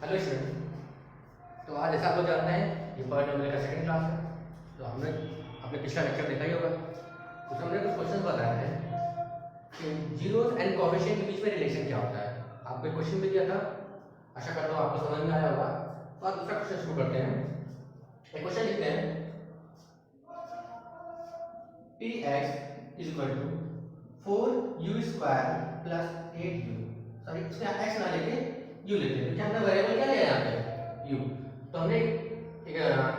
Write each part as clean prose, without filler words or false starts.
Hello student, तो आज जैसा आप लोग जानते हैं ये पॉलिनोमियल का सेकंड क्लास है। तो हमने अपने पिछला लेक्चर देखा ही होगा, उसमें हमने कुछ क्वेश्चन बताए थे कि जीरोस एंड कोएफिशिएंट के बीच में रिलेशन क्या होता है। आपको एक क्वेश्चन भी दिया था, आशा करता हूँ आपको समझ में आया होगा। तो आज दूसरा क्वेश्चन शुरू करते हैं। एक क्वेश्चन लिखते हैं px is equal to 4u² plus 8u। Sorry, इसमें x ना लेके u लेते हैं क्योंकि हमने वेरिएबल क्या लिया है यहाँ पे u। तो हमने एक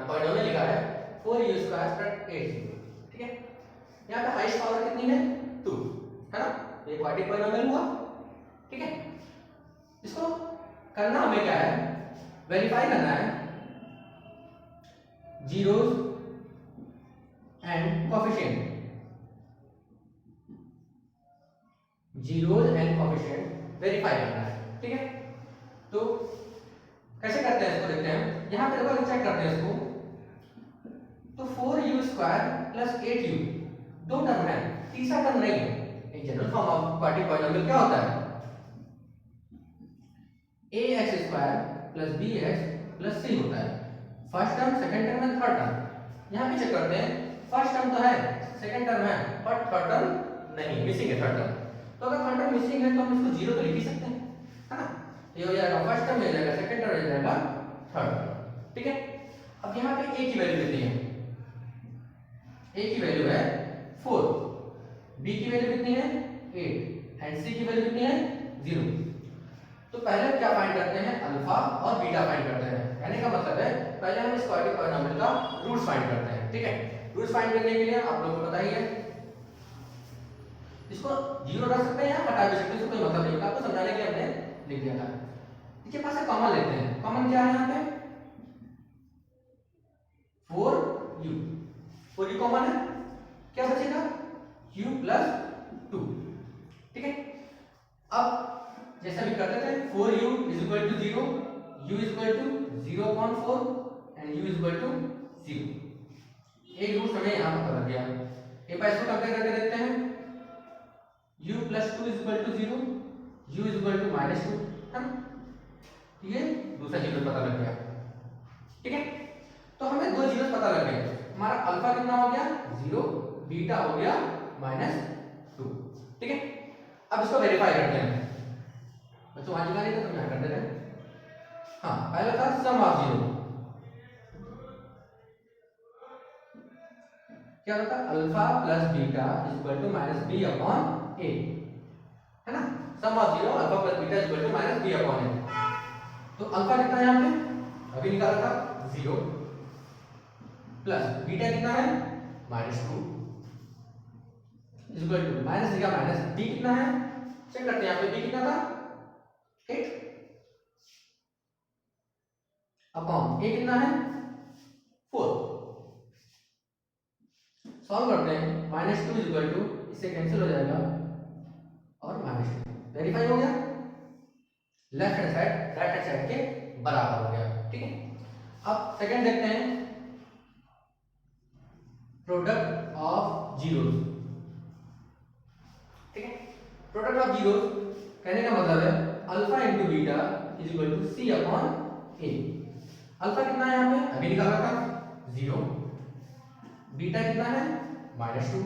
पॉलिनोमियल लिखा है 4u² प्लस 8u। ठीक है, यहाँ पे हाईएस्ट पावर कितनी है 2 है ना, ये क्वाड्रेटिक पॉलिनोमियल हुआ। ठीक है, इसको करना हमें क्या है, वेरीफाई करना है zeros and coefficient. Zeros and coefficient verify करना है। ठीक है, तो कैसे करते हैं इसको देखते हैं। यहां पे देखो, चेक करते हैं इसको। तो 4u² प्लस 8u दो टर्म है, तीसरा टर्म नहीं है। एक general form of quadratic polynomial क्या होता है, ax² plus bx plus c होता है। First term, second term and third term. यहां पे चेक करते हैं, फर्स्ट टर्म तो है, सेकंड टर्म है, पर थर्ड टर्म नहीं, मिसिंग है थर्ड टर्म। तो अगर थर्ड टर्म मिसिंग है तो हम इसको जीरो तो लिख ही सकते हैं, है ना। ये हो जाएगा फर्स्ट टर्म, हो जाएगा सेकंड टर्म, हो जाएगा थर्ड टर्म। ठीक है, अब यहाँ पे a की वैल्यू लेते हैं। a की वैल्यू है 4, b की वैल्यू कितनी है 8 एंड c की वैल्यू कितनी है 0। तो पहले क्या फाइंड करते हैं, अल्फा और बीटा फाइंड करते हैं। कहने का मतलब है पहले हम इस क्वाड्रेटिक पॉलिनोमियल का रूट्स फाइंड करते हैं। ठीक है, रूट्स फाइंड करने के लिए आप लोगों को पता ही है, इसको जीरो रख सकते हैं या हटा भी सकते हैं, इसको कोई मतलब नहीं होता। आपको समझाने के लिए हमने लिख दिया था। इसके पास से कॉमन लेते हैं। कॉमन क्या है यहाँ पे 4u, 4u कॉमन है, क्या बचेगा u प्लस 2। ठीक है, अब जैसा भी करते थे 4u is equal to 0, u is equal to 0.4 and u is equal to 0। एक रूट हमें यहाँ पता लग गया। एक बार इसको कंपेयर करके देखते हैं, u plus 2 is equal to 0, u is equal to minus 2, है ना। ये दूसरा जीरो पता लग गया। ठीक है, तो हमें दो जीरो पता लग गए। हमारा अल्फा कितना हो गया 0, बीटा हो गया -2। ठीक है, अब इसको वेरीफाई करते हैं। बच्चों आज नहीं था तो यहाँ कर देते हैं। हाँ, पहला था सम ऑफ जीरो, क्या होता है alpha plus beta is equal to -b upon a, है ना। Sum of zero alpha plus beta is equal to -b upon a। तो अल्फा कितना है यहाँ पे अभी निकाला था 0, प्लस बीटा कितना है -2 इज इक्वल टू माइनस का माइनस, b कितना है चेक करते हैं। यहाँ पे b कितना था 8 अपॉन a कितना है 4। सॉल्व करते हैं, -2 इज इक्वल टू, इससे कैंसिल हो जाएगा और -2 वेरीफाई हो गया। Left hand side right hand side के बराबर हो गया। ठीक है, अब सेकंड देखते हैं, प्रोडक्ट ऑफ जीरोस। ठीक है, प्रोडक्ट ऑफ जीरोस कहने का मतलब है alpha into beta is equal to C upon A. Alpha कितना है यहाँ पे अभी निकाला था 0, बीटा कितना है -2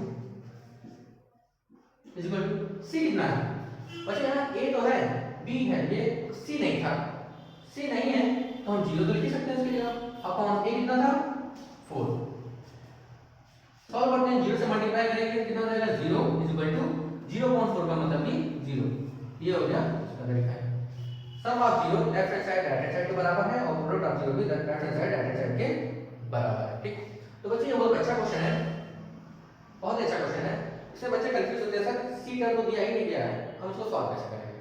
इज इक्वल टू सी कितना है। बच्चे यहाँ ए तो है, बी है, ये सी नहीं था। सी नहीं है तो हम 0 तो लिख सकते हैं इसके जगह, अपॉन ए कितना था 4। सॉल्व करते हैं, 0 से मल्टीप्लाई करेंगे कितना हो जाएगा 0 इज इक्वल टू 0.4 का मतलब भी 0। ये हो गया इसका verify. Sum of zero left hand side right hand side के बराबर है और प्रोडक्ट ऑफ जीरो भी left hand side right hand side के बराबर है। ठीक, तो बच्चे ये बहुत अच्छा क्वेश्चन है, बहुत अच्छा क्वेश्चन है। इसमें बच्चे कंफ्यूज होते हैं सर सी टर्म तो दिया ही नहीं गया है, हम इसको सॉल्व कैसे करेंगे।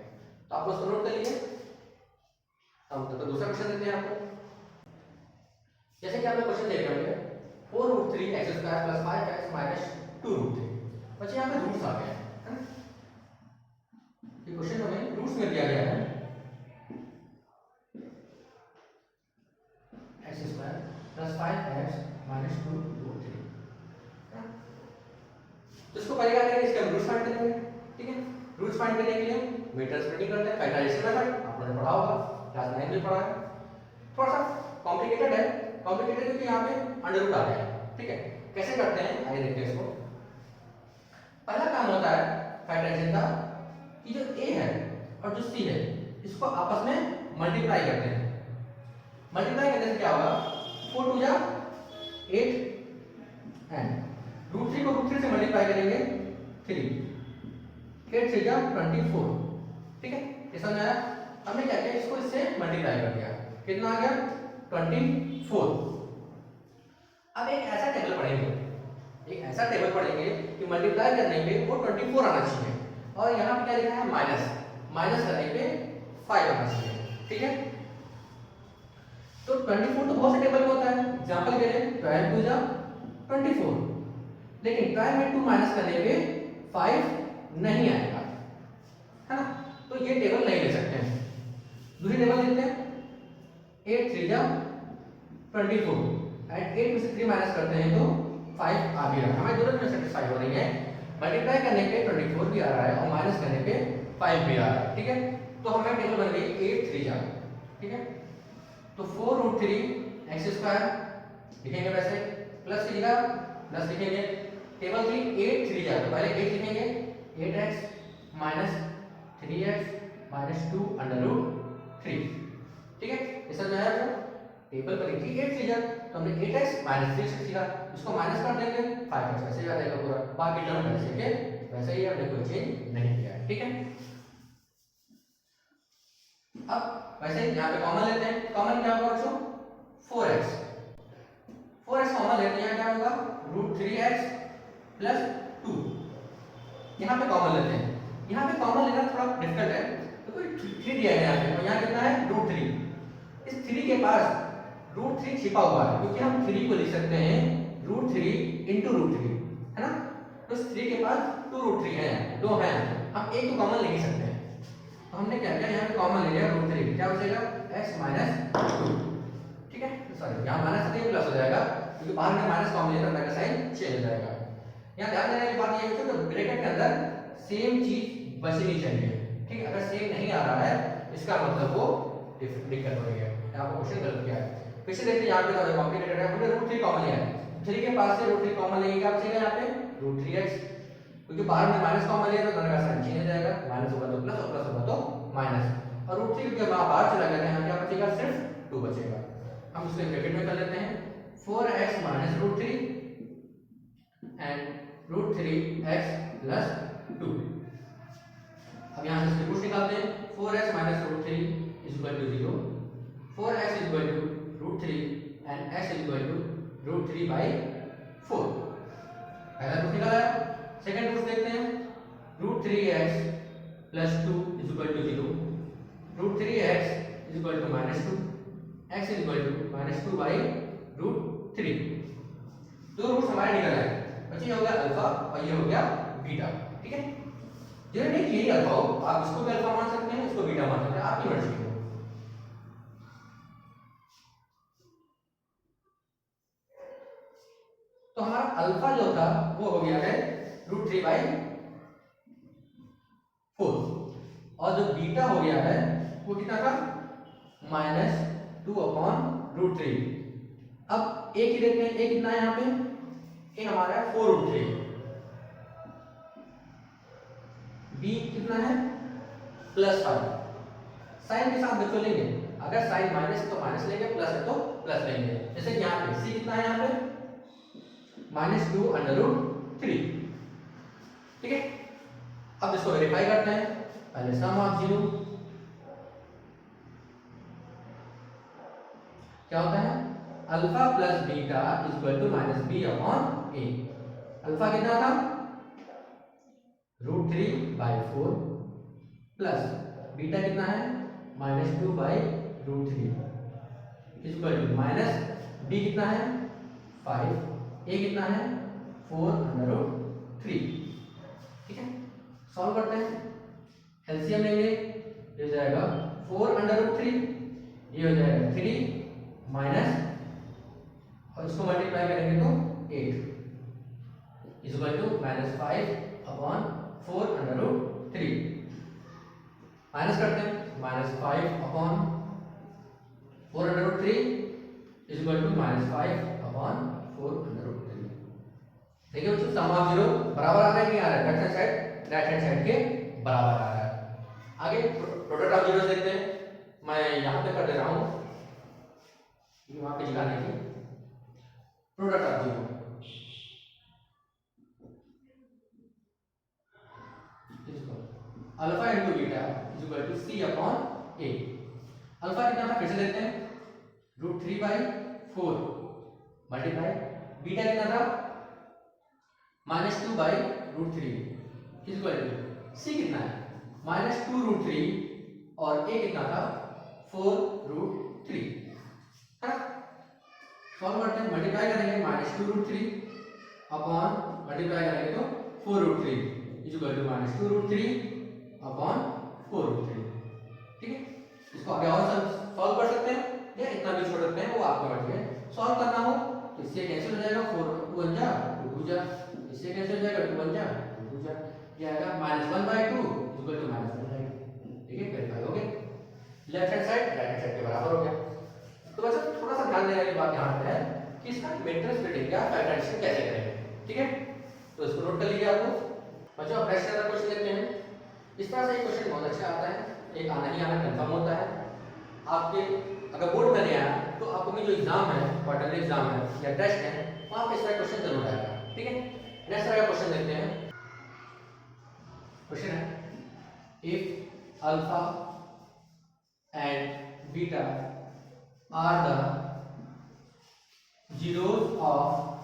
तो आप उसको नोट कर लीजिए। हम तो दूसरा क्वेश्चन देते हैं आपको। जैसे कि आपने क्वेश्चन देख रहे हैं 4√3 x² + 5x - 2√3। बच्चे यहाँ पे रूट्स आ गए हैं, ये क्वेश्चन हमें रूट्स में दिया गया है x² + 5x - 2√3। तो इसको पहले क्या करेंगे, इसके हम रूट्स फाइंड करेंगे। ठीक है, रूट्स फाइंड करने के लिए मीटर स्प्लिटिंग करते हैं, फैक्टराइजेशन मेथड आपने पढ़ा होगा, क्लास 9 में पढ़ा है। थोड़ा सा कॉम्प्लिकेटेड है, कॉम्प्लिकेटेड क्योंकि यहाँ पे अंडर रूट आ गया है, ठीक है। कैसे करते हैं आइए देखते हैं इसको। पहला काम होता है फैक्टराइजेशन का कि जो a है और जो c है इसको आपस में मल्टीप्लाई करते हैं। मल्टीप्लाई करने से क्या होगा, 4 2 जा 8 एंड रूट 3 को रूट 3 से मल्टीप्लाई करेंगे 3 8 3 जा 24, ठीक है। ये समझ आया। हमने क्या किया, इसको इससे मल्टीप्लाई कर दिया, कितना आ गया 24। अब एक ऐसा टेबल पढ़ेंगे, एक ऐसा टेबल पढ़ेंगे कि मल्टीप्लाई करने पे वो 24 आना चाहिए और यहाँ पे क्या लिखा है माइनस, माइनस करने पे 5 आना चाहिए, ठीक है। तो 24 तो बहुत से टेबल में होता है, एग्जांपल के लिए 12 2 जा 24, लेकिन 12 में 2 माइनस करने पे 5 नहीं आएगा, है ना। तो ये टेबल नहीं ले सकते हैं। दूसरी टेबल देखते हैं, 8 3 जा 24 एंड 8 में से 3 माइनस करते हैं तो 5 आ भी रहा है, हमें दोनों में सेटिस्फाई हो रही है। मल्टीप्लाई करने पे 24 भी आ रहा है और माइनस करने पे 5 भी आ रहा है, ठीक है। तो हमें टेबल बन गई 8 3 जा, ठीक है। तो 4 रूट 3 एक्स स्क्वायर लिखेंगे, वैसे प्लस की जगह प्लस लिखेंगे। टेबल 3 8 3 जा, तो पहले 8 लिखेंगे 8x minus 3x minus 2 under root 3, ठीक है। इस समझ आया आपको। टेबल पर लिखी 8 3 जा, तो हमने 8x माइनस 3x लिखा, इसको माइनस कर देंगे 5x वैसे ही आ जाएगा पूरा, बाकी टर्म वैसे के वैसे ही, हमने कोई चेंज नहीं किया है, ठीक है। अब वैसे यहाँ पे कॉमन लेते हैं, कॉमन क्या होगा बच्चों 4x, 4x कॉमन लेते हैं, क्या होगा रूट 3x प्लस 2, यहाँ पे कॉमन लेते हैं। यहाँ पे कॉमन लेना थोड़ा डिफिकल्ट है, तो कोई 3 दिया है यहाँ पे, तो यहाँ कितना है रूट 3, इस 3 के पास रूट 3 छिपा हुआ है, क्योंकि हम 3 को लिख सकते हैं रूट 3 इंटू रूट 3, है ना। तो इस 3 के पास 2 रूट 3 है, 2 है, हम एक तो कॉमन ले ही सकते हैं। तो हमने क्या किया, यहाँ पे कॉमन ले लिया रूट 3, क्या बचेगा x माइनस 2, ठीक है। सॉरी यहाँ माइनस से प्लस हो जाएगा, क्योंकि बाहर में माइनस कॉमन लिया तो साइन चेंज हो जाएगा। यहाँ ध्यान देने की बात ये है कि ब्रैकेट के अंदर सेम चीज बचनी चाहिए, ठीक है। अगर सेम नहीं आ रहा है इसका मतलब वो दिक्कत हो रही है, यहाँ पर क्वेश्चन गलत किया है। फिर से देखते हैं, यहाँ पे तो कॉम्प्लिकेटेड है, हमने रूट 3 कॉमन लिया है, 3 के पास से रूट 3 कॉमन लेंगे, क्या बचेगा यहाँ पे रूट 3x, क्योंकि बाहर में माइनस कॉमन लिया तो दोनों का साइन चेंज हो जाएगा, माइनस होगा तो प्लस और प्लस होगा तो माइनस, और रूट 3 क्योंकि बाहर चला गया, यहाँ क्या बचेगा सिर्फ 2 बचेगा। हम इसको ब्रैकेट में कर लेते हैं 4x minus root 3 and root 3x plus 2। अब यहाँ से इसके रूट निकालते हैं, 4x minus root 3 is equal to 0, 4x is equal to root 3 and x is equal to root 3 by 4। पहला रूट निकाला है, सेकंड रूट देखते हैं, root 3x plus 2 is equal to 0, root 3x is equal to minus 2, x is equal to minus 2 by root 3। दो root हमारे निकल आए, बच्चे ये हो गया अल्फा और ये हो गया बीटा, ठीक है। जो नहीं यही अल्फा हो, आप इसको भी अल्फा मान सकते हैं, इसको बीटा मान सकते हैं, आपकी मर्जी है। तो हमारा अल्फा जो था वो हो गया है रूट 3 बाई 4, और जो बीटा हो गया है वो कितना था माइनस 2 अपॉन रूट 3। अब एक ही देखते हैं, एक कितना है यहाँ पे, ए हमारा है 4 रूट 3, बी कितना है प्लस 5। साइन के साथ बच्चों लेंगे, अगर साइन माइनस है तो माइनस लेंगे, प्लस है तो प्लस लेंगे। जैसे कि यहाँ पे सी कितना है, यहाँ पे माइनस 2 अंडर रूट 3, ठीक है। अब इसको वेरीफाई करते हैं, पहले सम ऑफ 0 क्या होता है, alpha plus beta is equal to minus B upon A. Alpha कितना था रूट 3 बाई 4 प्लस बीटा कितना है minus 2 by root 3 is equal to minus B कितना है 5, ए कितना है 4 अंडर रूट 3, ठीक है। सॉल्व करते हैं, एलसीएम लेंगे, ये हो जाएगा 4 अंडर रूट 3, ये हो जाएगा 3 माइनस, और इसको मल्टीप्लाई करेंगे तो 8 is equal to minus 5 upon 4 under root 3। Minus करते हैं, minus 5 upon 4 under root 3 is equal to -5/4 under root 3। देखिए बच्चों सम ऑफ जीरो बराबर आ रहा है, नहीं आ रहा है? राइट हैंड साइड के बराबर आ रहा है। आगे प्रोडक्ट ऑफ जीरो देखते हैं। मैं यहाँ पे कर दे रहा हूँ, वहां पे जगह नहीं थी। Product of zero alpha into beta is equal to C upon A. Alpha कितना था फिर से देखते हैं, √3/4 मल्टीप्लाई बीटा कितना था -2/√3 इज इक्वल टू सी कितना है -2√3 और ए कितना था 4√3 है ना। सॉल्व करते हैं, मल्टीप्लाई करेंगे -2√3 अपॉन मल्टीप्लाई करेंगे तो 4√3 इज इक्वल टू -2√3 अपॉन 4√3। ठीक है, इसको आगे और सॉल्व कर सकते हैं या इतना भी छोड़ सकते हैं, वो आपकी मर्जी है। सॉल्व करना हो तो इससे कैंसिल हो जाएगा, 4 2 1 जा 2 जा, इससे कैंसिल हो जाएगा 2 1 जा 2 जा, ये आएगा -1/2 इक्वल टू -1/2। ठीक है, वेरीफाई हो गया, left hand side right hand side के बराबर हो गया। तो बस थोड़ा सा ध्यान देने वाली बात यहाँ पे है कि इसका मैट्रिक्स स्प्लिटिंग क्या फैक्टराइजेशन कैसे करेंगे। ठीक है, तो इसको नोट कर लीजिए आपको। बच्चों अब नेक्स्ट वाला क्वेश्चन देखते हैं। इस तरह से एक क्वेश्चन बहुत अच्छा आता है, एक आना ही आना कंफर्म होता है आपके। अगर बोर्ड में नहीं आया तो आपको जो एग्जाम है, क्वार्टरली एग्जाम है या टेस्ट है, वहां पे इस तरह क्वेश्चन जरूर आएगा। ठीक है, नेक्स्ट वाला क्वेश्चन देखते हैं। क्वेश्चन है if alpha and beta are the zeros of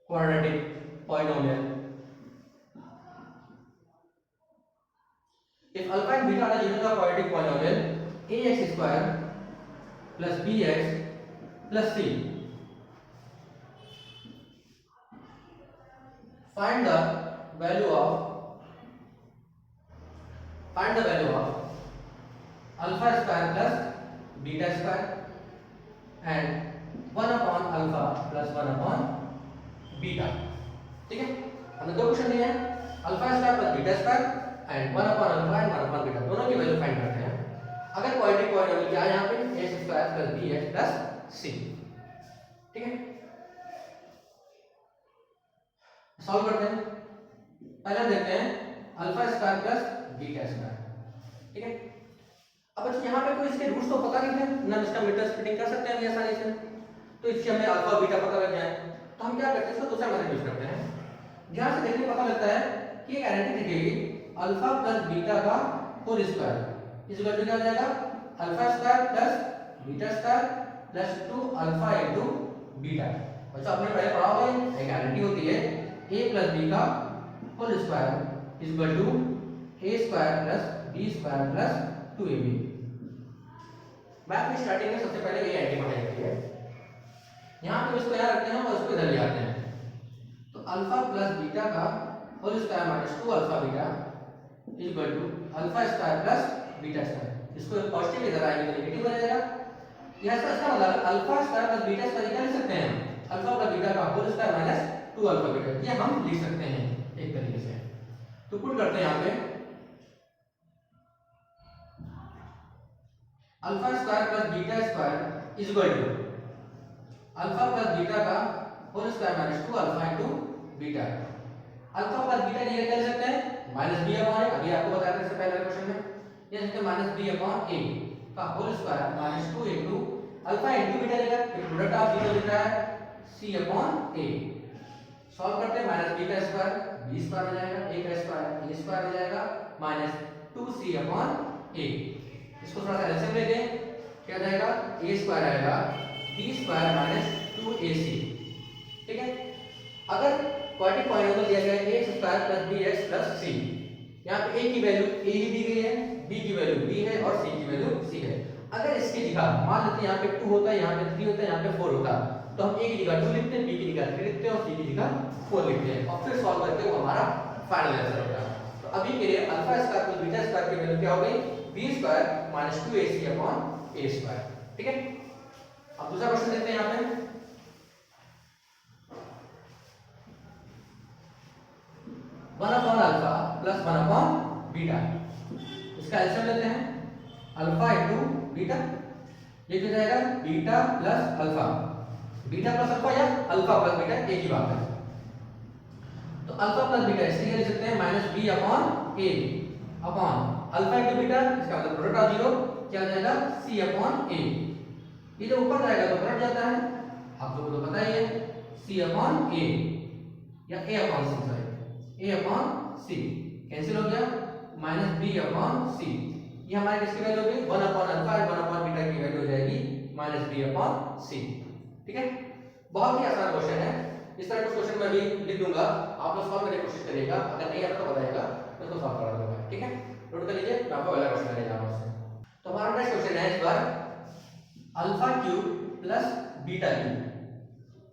quadratic polynomial, if alpha and beta are the zeros of quadratic polynomial ax square plus bx plus c, find the value of alpha square plus beta square and 1 upon alpha plus 1 upon beta। ठीक है, हमने दो question दिए हैं, alpha square plus beta square and 1 upon alpha and 1 upon beta, दोनों की value find करते हैं। अगर क्वाड्रेटिक पॉलिनोमियल क्या है यहाँ पे a square plus bx plus c। ठीक है, सॉल्व करते हैं। पहले देखते हैं alpha square plus beta square. ठीक है, अब अच्छा यहाँ पे कोई इसके रूट्स तो पता नहीं थे ना, इसका मीटर स्प्लिटिंग कर सकते हैं अभी आसानी से। तो इससे हमें अल्फा बीटा पता लग जाए तो हम क्या करते हैं, इसको दूसरा मेथड यूज करते हैं। ध्यान से देखने पता लगता है कि एक आइडेंटिटी दिखेगी अल्फा प्लस बीटा का होल स्क्वायर इस इक्वल टू क्या हो जाएगा alpha square plus beta square plus 2 alpha into beta. बच्चों आपने पहले पढ़ा होगा, एक आइडेंटिटी होती है a प्लस b का whole square is equal to a square plus b square plus 2ab। Math में स्टार्टिंग में सबसे पहले ये आइडेंटिटी बनाई जाती है, यहाँ पे इसको यहाँ रखते हैं और उसको इधर ले आते हैं। तो अल्फा प्लस बीटा का whole square minus 2 alpha beta is equal to alpha square plus beta square. इसको पॉजिटिव इधर आएंगे तो नेगेटिव बन जाएगा। यह इसका मतलब alpha square plus beta square क्या लिख सकते हैं, अल्फा प्लस बीटा का whole square minus 2 alpha beta, ये हम लिख सकते हैं एक तरीके से। तो पुट करते हैं यहाँ पे alpha square plus beta square is equal to alpha plus beta का whole square minus 2 alpha into beta. Alpha plus beta ये क्या लिख सकते हैं माइनस बी अपॉन ए, अभी आपको बताया था इससे पहले क्वेश्चन में, ये लिखते हैं माइनस बी अपॉन ए का whole square minus 2 into alpha into beta लिखा है, फिर प्रोडक्ट ऑफ जीरो लिख रहा है सी अपॉन ए। सॉल्व करते हैं माइनस बी का स्क्वायर बी स्क्वायर हो जाएगा, ए का स्क्वायर ए स्क्वायर हो जाएगा माइनस 2c अपॉन ए। इसको थोड़ा सा एलसीएम लेते हैं, क्या जाएगा a स्क्वायर आएगा b स्क्वायर माइनस 2ac। ठीक है, अगर क्वाड्रेटिक पॉलिनोमियल दिया गया है a square plus bx plus c, यहाँ पे a की वैल्यू a ही दी गई है, b की वैल्यू b है और c की वैल्यू c है। अगर इसकी जगह मान लेते हैं यहाँ पे 2 होता है, यहाँ पे 3 होता है, यहाँ पे 4 होता, तो हम a की जगह 2 लिखते हैं, b की जगह 3 लिखते हैं और c की जगह 4 लिखते हैं और फिर सॉल्व करके वो हमारा फाइनल आंसर होगा। तो अभी के लिए alpha square plus beta square की वैल्यू क्या हो गई b square minus 2ac upon a square. ठीक है, अब दूसरा क्वेश्चन देखते हैं यहाँ पे 1 upon alpha plus 1 upon beta, इसका एलसीएम लेते हैं। अल्फा इंटू बीटा, ये क्या जाएगा beta plus alpha, beta plus alpha या अल्फा प्लस बीटा एक ही बात है। तो अल्फा प्लस बीटा इसलिए लिख सकते हैं माइनस बी अपॉन ए अपॉन अल्फा इंटू बीटा, इसका मतलब प्रोडक्ट ऑफ जीरो क्या हो जाएगा सी अपॉन ए, ये जो ऊपर जाएगा तो पलट जाता है, आप लोगों को पता ही है सी अपॉन ए या ए अपॉन सी, सॉरी ए अपॉन सी कैंसिल हो गया, माइनस बी अपॉन सी, ये हमारे किसकी वैल्यू होगी 1 अपॉन अल्फा 1 अपॉन बीटा की वैल्यू हो जाएगी माइनस बी अपॉन सी। ठीक है, बहुत ही आसान क्वेश्चन है, इस तरह कुछ क्वेश्चन मैं भी लिख दूंगा, आप लोग सॉल्व करने की कोशिश करिएगा, अगर नहीं आता तो बताइएगा मैं उसको सॉल्व करा दूंगा। ठीक है, नोट कर लीजिए, मैं आपको अगला क्वेश्चन ले जा रहा हूं उससे। तो हमारा नेक्स्ट क्वेश्चन है इस बार alpha cube plus beta cube.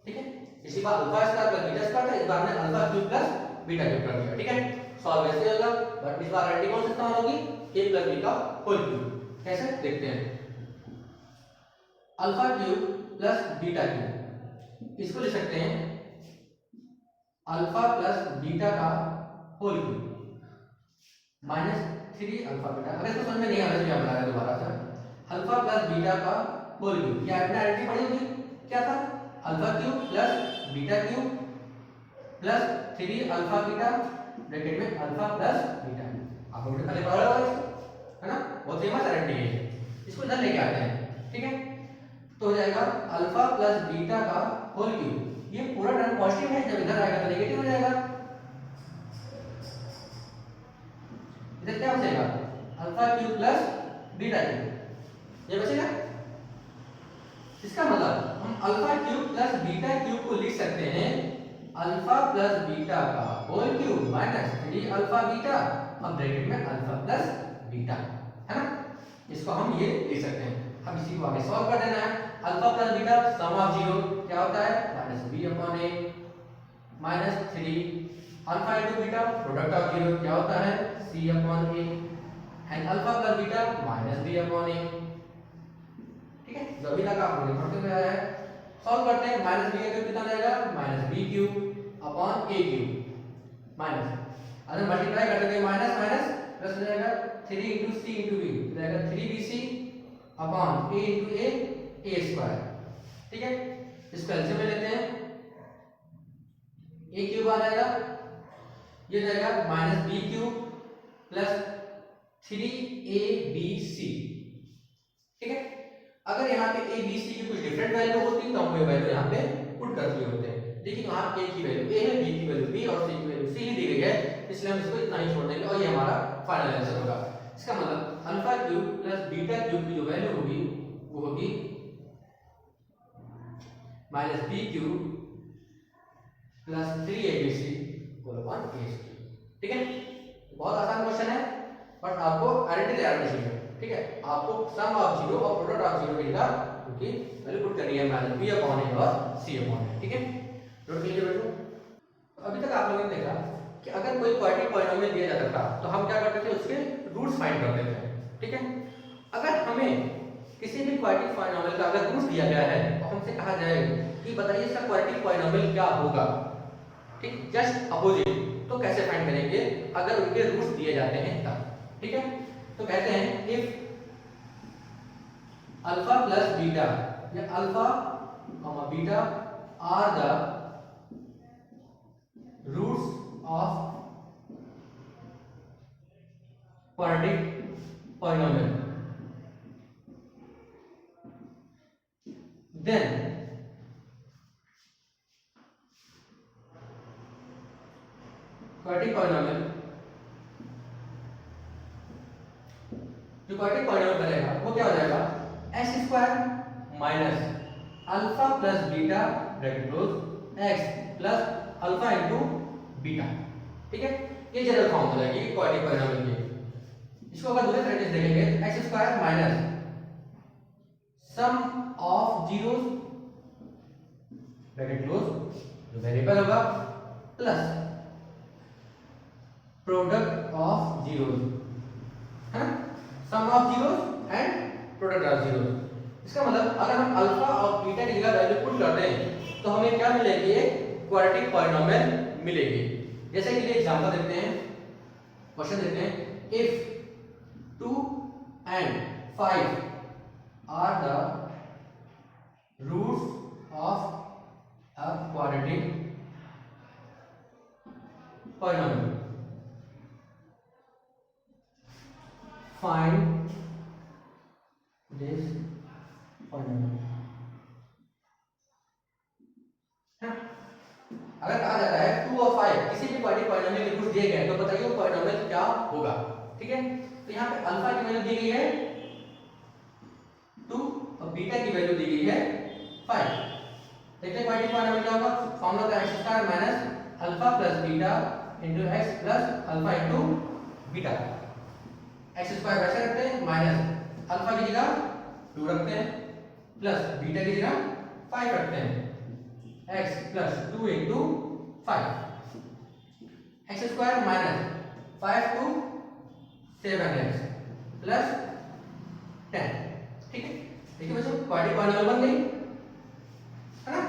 ठीक है, इसी बार alpha square plus beta square था, इस बार हमने alpha cube plus beta cube कर दिया। ठीक है, सॉल्व वैसे होगा बट इस बार आइडेंटिटी कौन सी इस्तेमाल होगी a प्लस b का होल क्यूब। कैसे देखते हैं, alpha cube plus beta cube, इसको लिख सकते हैं अल्फा प्लस बीटा का whole cube minus 3 alpha beta. अगर इसको समझ में नहीं आ रहा तो क्या बना रहा है दोबारा से, अल्फा प्लस बीटा का होल क्यूब, क्या आपने आइडेंटिटी पढ़ी होगी, क्या था alpha cube plus beta cube plus 3 alpha beta bracket में अल्फा प्लस बीटा, आप लोगों ने पहले पढ़ा होगा है ना, बहुत फेमस आइडेंटिटी है, इसको इधर लेके आते हैं। ठीक है, तो हो जाएगा अल्फा प्लस बीटा का होल क्यूब, ये पूरा टर्म पॉजिटिव है, जब इधर आएगा तो नेगेटिव हो जाएगा, इधर क्या बचेगा alpha cube plus beta cube, ये बचेगा। इसका मतलब हम alpha cube plus beta cube को लिख सकते हैं अल्फा प्लस बीटा का whole cube minus 3 alpha beta और ब्रैकेट में अल्फा प्लस बीटा, है ना, इसको हम ये लिख सकते हैं। अब इसी को आगे सॉल्व कर देना है, alpha plus beta sum of zero क्या होता है minus B upon A minus 3 alpha into beta product of zero क्या होता है C upon A and alpha plus beta minus B upon A. ठीक है, जो अभी तक आपने पढ़ते हुए आया है, सॉल्व करते हैं, माइनस बी का क्यूब कितना जाएगा माइनस बी क्यूब अपॉन ए क्यूब माइनस, अगर मल्टीप्लाई कर देंगे माइनस माइनस प्लस हो जाएगा 3 इंटू सी इंटू बी जाएगा 3bc upon a into a square. ठीक है, इसको एलसीएम में लेते हैं, a क्यूब आ जाएगा, ये जाएगा minus B cube plus 3abc। ठीक है, अगर यहाँ पे abc की कुछ डिफरेंट वैल्यू होती तो हम वो वैल्यू यहाँ पे पुट कर दिए होते, लेकिन वहाँ a की वैल्यू a है, b की वैल्यू b और c की वैल्यू c ही दी गई है, इसलिए हम इसको इतना ही छोड़ देंगे और ये हमारा फाइनल आंसर होगा। इसका मतलब alpha cube plus beta cube की जो वैल्यू होगी वो होगी minus B cube plus 3abc whole upon a। ठीक है, बहुत आसान क्वेश्चन है बट आपको आइडेंटिटी तैयार करनी चाहिए। ठीक है, आपको सम ऑफ जीरो और प्रोडक्ट ऑफ जीरो की जगह क्योंकि वैल्यू पुट करनी है माइनस बी अपॉन ए और सी अपॉन ए। ठीक है, नोट कीजिए बेटो, अभी तक आप लोगों ने देखा कि अगर कोई क्वाड्रेटिक पॉलिनोमियल दिया जाता था तो हम क्या करते थे उसके रूट्स फाइंड करते थे। ठीक है, अगर हमें किसी भी क्वाड्रेटिक पॉलिनोमियल का अगर रूट्स दिया गया है तो हमसे कहा जाए कि बताइए इसका क्वाड्रेटिक पॉलिनोमियल क्या होगा, ठीक जस्ट अपोजिट, तो कैसे फाइंड करेंगे अगर उनके रूट्स दिए जाते हैं तब। ठीक है, तो कहते हैं इफ अल्फा प्लस बीटा या alpha beta are the roots of quadratic polynomial, then quadratic polynomial जो क्वाड्रेटिक पॉलिनोमियल बनेगा वो क्या हो जाएगा X square minus alpha plus beta bracket close X plus alpha into beta. ठीक है, ये जनरल फॉर्म हो जाएगी क्वाड्रेटिक पॉलिनोमियल की। इसको अगर दूसरे तरीके से देखेंगे x square minus sum of zeros bracket close जो वेरिएबल होगा प्लस प्रोडक्ट ऑफ जीरोस, है ना, sum of zeros and product of zeros. इसका मतलब अगर हम अल्फा और बीटा की जगह वैल्यू पुट करते हैं तो हमें क्या मिलेगी, एक क्वाड्रेटिक पॉलिनोमियल मिलेगी। जैसे कि एग्जांपल देते हैं, क्वेश्चन देते हैं if 2 and 5 are the roots of a quadratic polynomial. Find this polynomial. अगर कहा जाता है 2 और 5 किसी भी क्वाड्रेटिक पॉलिनोमियल के रूट दिए गए तो बताइए वो पॉलिनोमियल क्या होगा। ठीक है, तो यहाँ पे अल्फा की वैल्यू दी गई है 2 और बीटा की वैल्यू दी गई है 5। देखते हैं क्वाड्रेटिक पॉलिनोमियल क्या होगा। फॉर्मूला का x square minus alpha plus beta into x plus alpha into beta. x square वैसे रखते हैं माइनस अल्फा की जगह 2 रखते हैं प्लस बीटा की जगह 5 रखते हैं। x plus 2 into 5 X square minus 5 to 7x plus 10। ठीक है, देखिए बच्चों क्वाड्रेटिक पॉलिनोमियल बन गई है ना।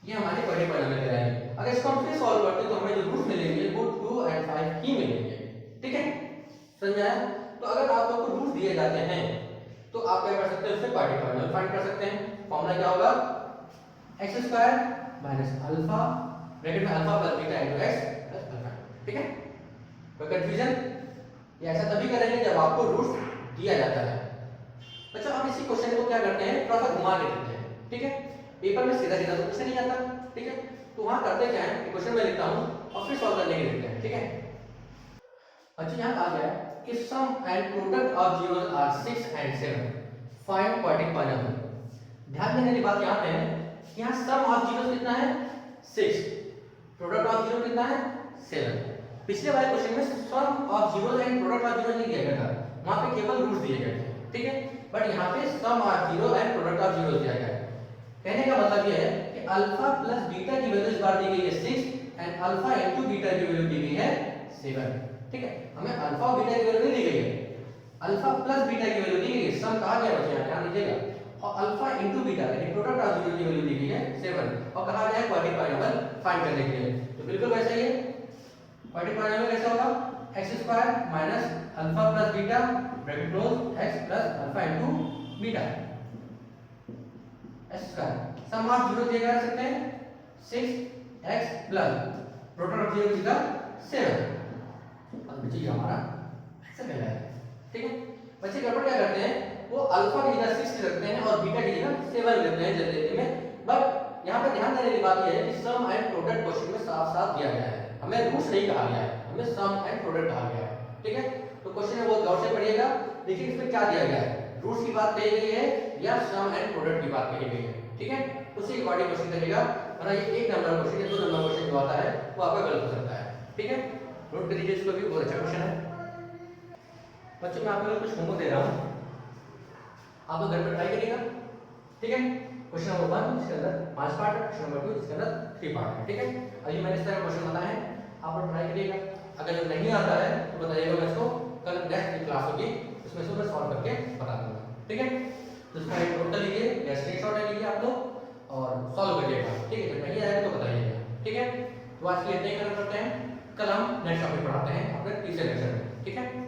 ये हमारे क्वाड्रेटिक पॉलिनोमियल कहलाएंगे। अगर इसको हम फिर सॉल्व करते हैं तो हमें जो रूट मिलेंगे वो 2 और 5 ही मिलेंगे। ठीक है, समझ में आया। तो अगर आप लोग को रूट दिए जाते हैं तो आप क्या कर सकते हैं, उससे क्वाड्रेटिक पॉलिनोमियल फाइंड कर सकते हैं। फॉर्मूला क्या होगा, x square minus alpha bracket में alpha plus beta into x plus alpha. ठीक है, कोई कंफ्यूजन? ये ऐसा तभी करेंगे जब आपको रूट दिया जाता है। बच्चों अब इसी क्वेश्चन को क्या करते हैं, थोड़ा सा घुमा के देखते हैं। ठीक है, पेपर में सीधा सीधा तो क्वेश्चन नहीं आता। ठीक है, तो वहां करते क्या है, क्वेश्चन में लिखता हूं और फिर सॉल्व करने के देखते हैं। ठीक है, अच्छा यहाँ कहा गया है कि sum and product of zeros are 6 and 7 find quadratic polynomial. ध्यान देने की बात यहाँ पे है कि यहाँ सम ऑफ जीरोस कितना है 6, प्रोडक्ट ऑफ जीरो कितना है 7। पिछले वाले क्वेश्चन में sum of zeros and product of zero नहीं दिया गया था, वहां पे केवल रूट्स दिए गए थे। ठीक है, बट यहाँ पे sum of zero and product of zero दिया गया है। कहने का मतलब ये है कि अल्फा प्लस बीटा की वैल्यू इस बार दी गई है 6 एंड अल्फा इनटू बीटा की वैल्यू दी गई है 7। ठीक है, हमें अल्फा और बीटा की वैल्यू नहीं दी गई है, अल्फा प्लस बीटा की वैल्यू दी गई है। सम कहा गया बच्चे, ध्यान दीजिएगा, और अल्फा इनटू बीटा यानी प्रोडक्ट ऑफ जीरो की वैल्यू दी गई है 7 और कहा गया है क्वाड्रेटिक पॉलिनोमियल फाइंड करने के लिए। तो बिल्कुल वैसा ही है, क्वाड्रेटिक पॉलिनोमियल कैसा होगा, x square minus alpha plus beta bracket close x plus alpha into beta x square. Sum of zero दिया जा सकते हैं 6x plus product of zero की जगह 7। अब बच्चे हमारा ऐसा कहलाता है। ठीक है, बच्चे गड़बड़ क्या करते हैं, वो अल्फा की जगह 6 रखते हैं और बीटा की जगह 7 लेते हैं जनरली में। बट यहाँ पे ध्यान देने की बात यह है कि सम एंड प्रोडक्ट क्वेश्चन में साफ साफ दिया गया है, हमें रूट्स नहीं कहा गया है, हमें सम एंड प्रोडक्ट कहा गया है। ठीक है, तो क्वेश्चन में बहुत गौर से पढ़िएगा, देखिए इसमें क्या दिया गया है, रूट्स की बात कही गई है या सम एंड प्रोडक्ट की बात कही गई है। ठीक है, उसी अकॉर्डिंग क्वेश्चन करिएगा, वरना ये 1 नंबर क्वेश्चन या 2 नंबर क्वेश्चन जो आता है वो आपका गलत हो सकता है। ठीक है, नोट कर लीजिए इसको भी, बहुत अच्छा क्वेश्चन है। बच्चों मैं आप लोगों को कुछ होमवर्क दे रहा हूँ, आप लोग घर पर ट्राई करिएगा। ठीक है, क्वेश्चन नंबर 1 इसके अंदर 5 पार्ट है, क्वेश्चन नंबर 2 इसके अंदर 3 पार्ट है। ठीक है, अभी मैंने इस तरह क्वेश्चन बताए हैं, आप लोग ट्राई करिएगा। अगर जो नहीं आता है तो बताइएगा, मैं इसको कल नेक्स्ट क्लास होगी उसमें से मैं सॉल्व करके बता दूंगा। ठीक है, तो इसका एक नोट कर लीजिए या स्क्रीनशॉट ले लीजिए आप लोग और सॉल्व करिएगा। ठीक है, जब नहीं आएगा तो बताइएगा। ठीक है, तो आज के लिए इतना ही करते हैं, कल हम नेक्स्ट टॉपिक पढ़ाते हैं अपने तीसरे लेक्चर में। ठीक है।